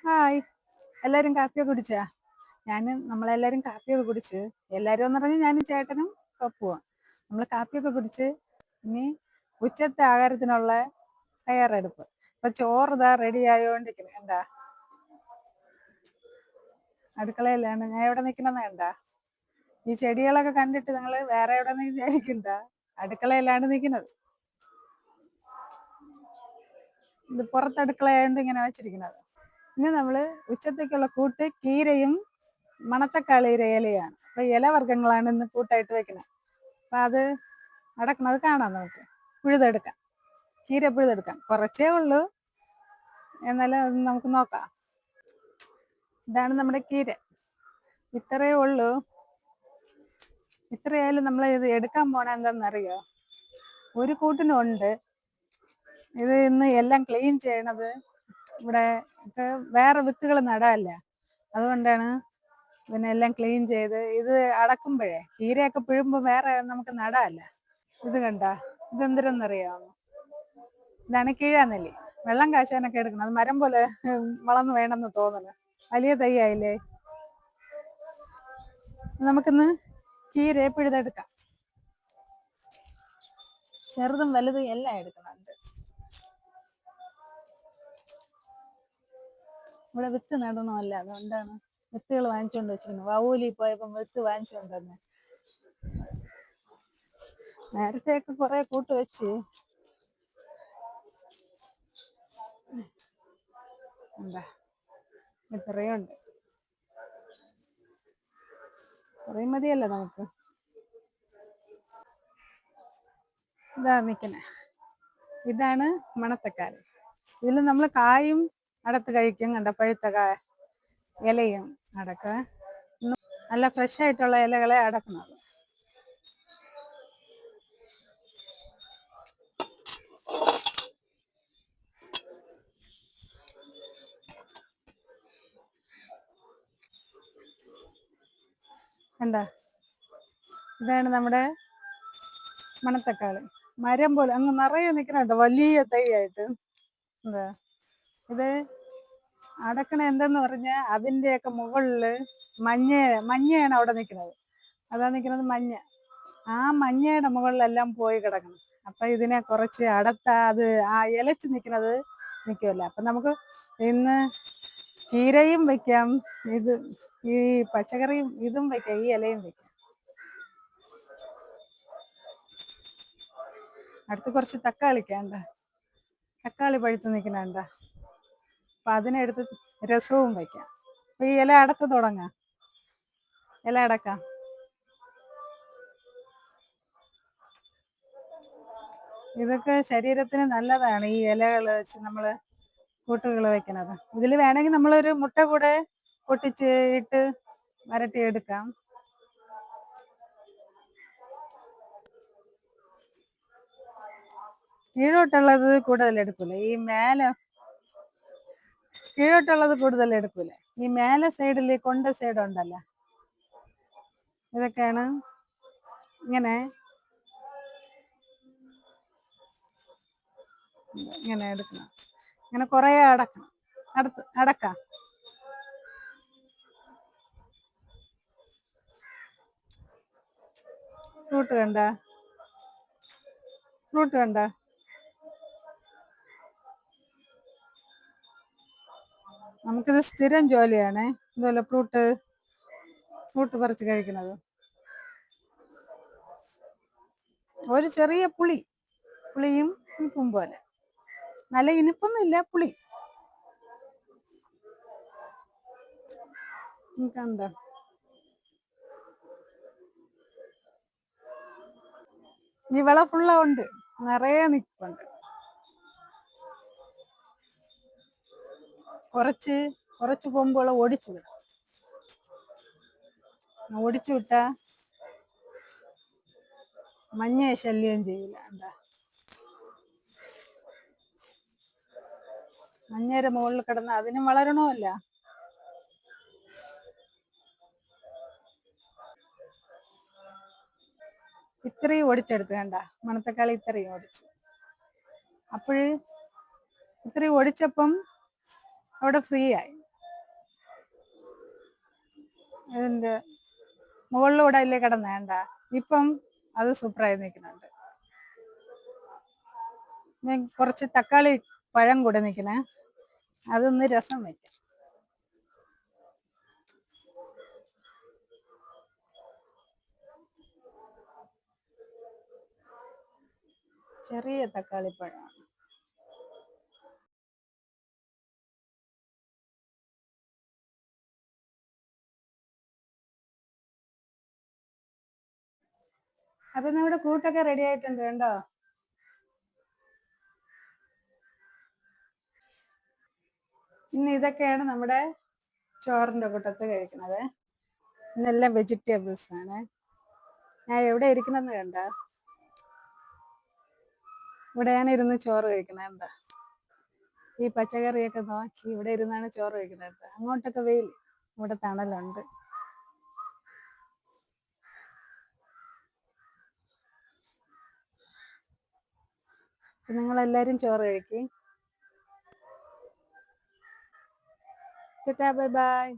Hi, എല്ലാവരും കാപ്പിയൊക്കെ കുടിച്ചാ? നമ്മളെല്ലാവരും കാപ്പിയൊക്കെ കുടിച്ച്, എല്ലാവരും എന്ന് പറഞ്ഞാൽ ഞാനും ചേട്ടനും പപ്പുവാ. നമ്മൾ കാപ്പിയൊക്കെ കുടിച്ച് ഇനി ഉച്ചത്തെ ആഹാരത്തിനുള്ള തയ്യാറെടുപ്പ്. ഇപ്പൊ ചോറ് ഇതാ റെഡി ആയോണ്ടിരിക്കുന്നു. എന്താ അടുക്കളയിലാണ് ഞാൻ എവിടെ നിൽക്കണമെന്ന് കണ്ടാ? ഈ ചെടികളൊക്കെ കണ്ടിട്ട് നിങ്ങൾ വേറെ എവിടെ നിന്ന് വിചാരിക്കണ്ട, അടുക്കളയിലാണ് നിൽക്കുന്നത്. ഇത് പുറത്തടുക്കളയായോണ്ട് ഇങ്ങനെ വെച്ചിരിക്കുന്നത്. ഇനി നമ്മള് ഉച്ചത്തേക്കുള്ള കൂട്ട് കീരയും മണത്തക്കാളിയുടെ ഇലയാണ്. അപ്പൊ ഇലവർഗ്ഗങ്ങളാണ് ഇന്ന് കൂട്ടായിട്ട് വെക്കുന്നത്. അപ്പൊ അത് അടക്കണത് കാണാം. നമുക്ക് പിഴുതെടുക്കാം, കീര പിഴുതെടുക്കാം. കുറച്ചേ ഉള്ളൂ, എന്നാലും അത് നമുക്ക് നോക്കാം. ഇതാണ് നമ്മുടെ കീര, ഇത്രയേ ഉള്ളൂ. ഇത്രയായാലും നമ്മൾ ഇത് എടുക്കാൻ പോണ എന്താണെന്നറിയോ? ഒരു കൂട്ടിനുണ്ട്. ഇത് ഇന്ന് എല്ലാം ക്ലീൻ ചെയ്യണത്. ഇവിടെ വേറെ വിത്തുകൾ നടാല്ല, അതുകൊണ്ടാണ് പിന്നെ എല്ലാം ക്ലീൻ ചെയ്ത് ഇത് അടക്കുമ്പോഴേ കീരയൊക്കെ പിഴുമ്പോ വേറെ നമുക്ക് നടാല്ല. ഇത് കണ്ട, ഇതെന്തിരെന്നറിയാമോ? ഇതാണ് കീഴാനെല്ലി. വെള്ളം കാച്ചാനൊക്കെ എടുക്കണം. അത് മരം പോലെ വളർന്നു വേണമെന്ന് തോന്നുന്നു. വലിയ തൈയായില്ലേ. നമുക്കിന്ന് കീരയെ പിഴുതെടുക്കാം. ചെറുതും വലുതും എല്ലാം എടുക്കുന്നുണ്ട്. ഇവിടെ വിത്ത് നടണമല്ല, അതുകൊണ്ടാണ് വിത്തുകൾ വാങ്ങിച്ചുകൊണ്ട് വെച്ചിരുന്നത്. വവൂലി പോയപ്പോൾ വിത്ത് വാങ്ങിച്ചുകൊണ്ടുവന്നെ. നേരത്തെയൊക്കെ കുറെ കൂട്ട് വെച്ച് എന്താ ഇത്രയുണ്ട്. കുറേ മതിയല്ലോ നമുക്ക്. ഇതാ നിൽക്കണേ, ഇതാണ് മണത്തക്കാളി. ഇതിൽ നമ്മൾ കായും അടത്ത് കഴിക്കും. കണ്ട പഴുത്ത ഇലയും അടക്ക. നല്ല ഫ്രഷ് ആയിട്ടുള്ള ഇലകളെ അടക്കുന്നത്. കണ്ട, ഇതാണ് നമ്മുടെ മണത്തക്കാളി. മരം പോലെ അങ്ങ് നിറയെ നിൽക്കണുണ്ട്, വലിയ തൈയായിട്ട്. എന്താ ഇത് അടക്കണ എന്തെന്ന് പറഞ്ഞാൽ അതിൻ്റെയൊക്കെ മുകളില് മഞ്ഞയാണ് അവിടെ നിൽക്കുന്നത്. അതാ നിൽക്കുന്നത് മഞ്ഞ. ആ മഞ്ഞയുടെ മുകളിലെല്ലാം പോയി കിടക്കണം. അപ്പൊ ഇതിനെ കുറച്ച് അത് ആ ഇലച്ച് നിൽക്കുന്നത് നിൽക്കുമല്ലോ. അപ്പൊ നമുക്ക് ഇന്ന് കീരയും വെക്കാം, ഇത് ഈ പച്ചക്കറിയും ഇതും വെക്കാം, ഈ ഇലയും വെക്കാം. അടുത്ത് കുറച്ച് തക്കാളിക്കണ്ട, തക്കാളി പഴുത്ത് നിൽക്കുന്നുണ്ട. അപ്പൊ അതിനെടുത്ത് രസവും വയ്ക്കാം. അപ്പൊ ഈ ഇല അടത്ത് തുടങ്ങാം, ഇല അടക്കാം. ഇതൊക്കെ ശരീരത്തിന് നല്ലതാണ്, ഈ ഇലകൾ വെച്ച് നമ്മള് കൂട്ടുകൾ വെക്കുന്നത്. ഇതിൽ വേണമെങ്കിൽ നമ്മളൊരു മുട്ട കൂടെ പൊട്ടിച്ച് ഇട്ട് വരട്ടിയെടുക്കാം. കീഴോട്ടുള്ളത് കൂടുതൽ എടുക്കൂല, ഈ കീഴോട്ടുള്ളത് കൂടുതൽ എടുക്കൂല. ഈ മേലെ സൈഡിൽ കൊണ്ട സൈഡ് ഉണ്ടല്ലോ, ഇതൊക്കെയാണ് ഇങ്ങനെ ഇങ്ങനെ എടുക്കണം. ഇങ്ങനെ കുറെ അടക്കണം, അടക്കാം. ഫ്രൂട്ട് കണ്ട, നമുക്കിത് സ്ഥിരം ജോലിയാണ് ഇതുപോലെ ഫ്രൂട്ട് പറിച്ച് കഴിക്കുന്നത്. ഒരു ചെറിയ പുളിയും ഇനിപ്പും പോലെ. നല്ല ഇനിപ്പൊന്നും ഇല്ല, പുളി. കണ്ട, ഈ വിള ഫുള്ള ഉണ്ട്, നിറയെ നിൽപ്പുണ്ട്. കുറച്ച് കൊമ്പുകൾ ഒടിച്ചു വിടാം. ഒടിച്ചു വിട്ടാ മഞ്ഞയെ ശല്യം ചെയ്യില്ല. എന്താ മഞ്ഞയുടെ മുകളിൽ കിടന്ന് അതിനും വളരണമല്ല. ഇത്രയും ഒടിച്ചെടുത്ത് കണ്ട, മണത്തക്കാളി ഇത്രയും ഒടിച്ചു. അപ്പോഴ് ഇത്രയും ഒടിച്ചപ്പം അവിടെ ഫ്രീ ആയി. ഇതിന്റെ മുകളിലൂടെ അല്ലേ കിടന്നേണ്ട. ഇപ്പം അത് സൂപ്പറായി നിൽക്കുന്നുണ്ട്. ഞാൻ കുറച്ച് തക്കാളി പഴം കൂടെ നിൽക്കണേ, അതൊന്ന് രസം വയ്ക്കാം. ചെറിയ തക്കാളിപ്പഴമാണ്. അപ്പൊ നമ്മുടെ കൂട്ടൊക്കെ റെഡി ആയിട്ടുണ്ട് കണ്ടോ. ഇന്ന് ഇതൊക്കെയാണ് നമ്മുടെ ചോറിന്റെ കൂട്ടത്ത് കഴിക്കുന്നത്. ഇന്നെല്ലാം വെജിറ്റബിൾസ് ആണ്. ഞാൻ എവിടെ ഇരിക്കണമെന്ന് കണ്ട, ഇവിടെയാണ് ഇരുന്ന് ചോറ് കഴിക്കണത്. എന്താ ഈ പച്ചക്കറിയൊക്കെ നോക്കി ഇവിടെ ഇരുന്നാണ് ചോറ് കഴിക്കുന്നത്. അങ്ങോട്ടൊക്കെ വെയിൽ, ഇവിടെ തണലുണ്ട്. നിങ്ങളെല്ലാരും ചോറ് കഴിക്കും. Bye bye.